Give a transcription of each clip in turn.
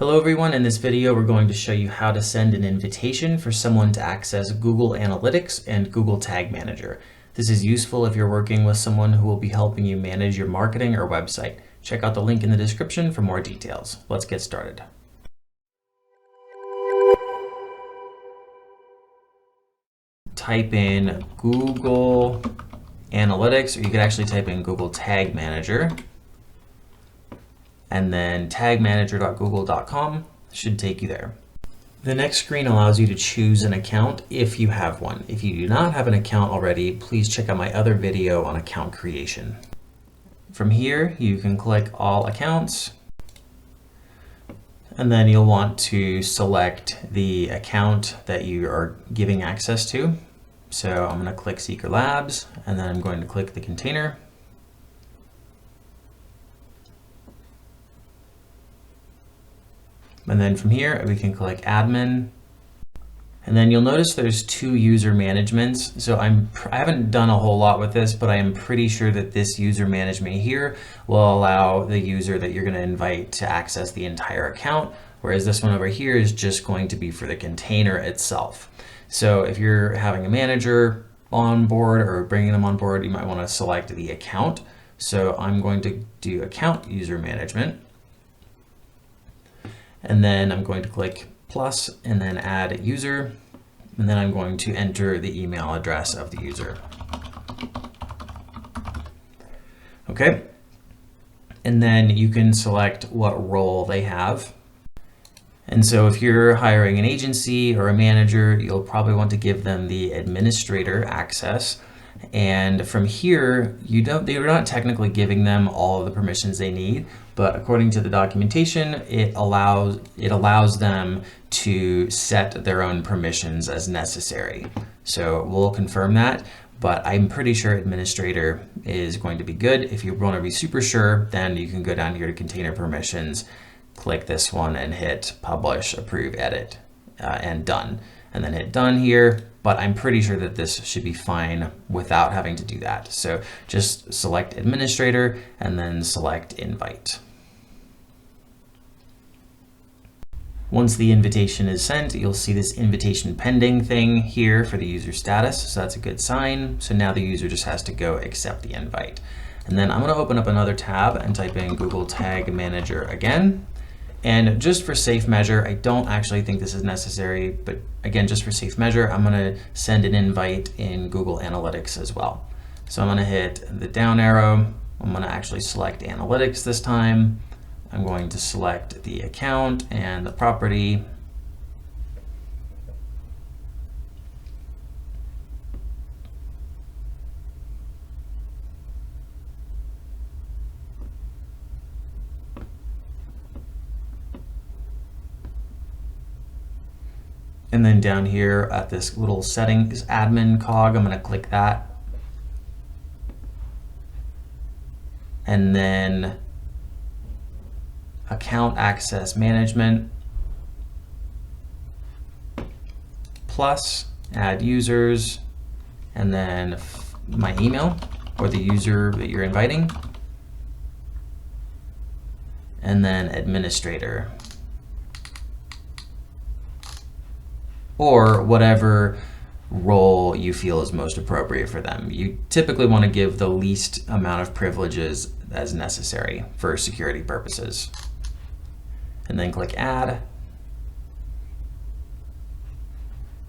Hello everyone, in this video we're going to show you how to send an invitation for someone to access Google Analytics and Google Tag Manager. This is useful if you're working with someone who will be helping you manage your marketing or website. Check out the link in the description for more details. Let's get started. Type in Google Analytics, or you could actually type in Google Tag Manager. And then tagmanager.google.com should take you there. The next screen allows you to choose an account if you have one. If you do not have an account already, please check out my other video on account creation. From here, you can click All Accounts, and then you'll want to select the account that you are giving access to. So I'm going to click Seeker Labs, and then I'm going to click the container. And then from here, we can click Admin. And then you'll notice there's two user managements. So I haven't done a whole lot with this, but I am pretty sure that this user management here will allow the user that you're going to invite to access the entire account, whereas this one over here is just going to be for the container itself. So if you're having a manager on board or bringing them on board, you might want to select the account. So I'm going to do Account User Management. And then I'm going to click plus and then add user. And then I'm going to enter the email address of the user. Okay. And then you can select what role they have. And so if you're hiring an agency or a manager, you'll probably want to give them the administrator access. And from here, you're not technically giving them all of the permissions they need, but according to the documentation, it allows them to set their own permissions as necessary. So we'll confirm that, but I'm pretty sure administrator is going to be good. If you want to be super sure, then you can go down here to container permissions, click this one and hit publish, approve, edit, and done. And then hit done here, but I'm pretty sure that this should be fine without having to do that. So just select administrator and then select invite. Once the invitation is sent, you'll see this invitation pending thing here for the user status. So that's a good sign. So now the user just has to go accept the invite. And then I'm going to open up another tab and type in Google Tag Manager again. And just for safe measure, I don't actually think this is necessary, but again, just for safe measure, I'm going to send an invite in Google Analytics as well. So I'm going to hit the down arrow. I'm going to actually select Analytics this time. I'm going to select the account and the property. And then down here at this little setting is admin cog. I'm going to click that. And then account access management plus add users and then my email or the user that you're inviting. And then administrator. Or whatever role you feel is most appropriate for them. You typically want to give the least amount of privileges as necessary for security purposes. And then click add.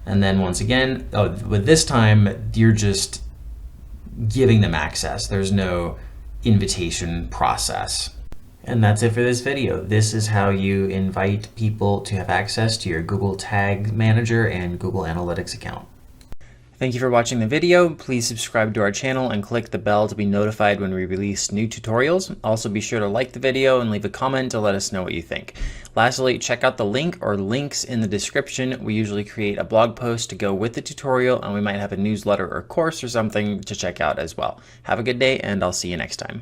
And then once again, but this time you're just giving them access. There's no invitation process. And that's it for this video. This is how you invite people to have access to your Google Tag Manager and Google Analytics account. Thank you for watching the video. Please subscribe to our channel and click the bell to be notified when we release new tutorials. Also be sure to like the video and leave a comment to let us know what you think. Lastly, check out the link or links in the description. We usually create a blog post to go with the tutorial, and we might have a newsletter or course or something to check out as well. Have a good day, and I'll see you next time.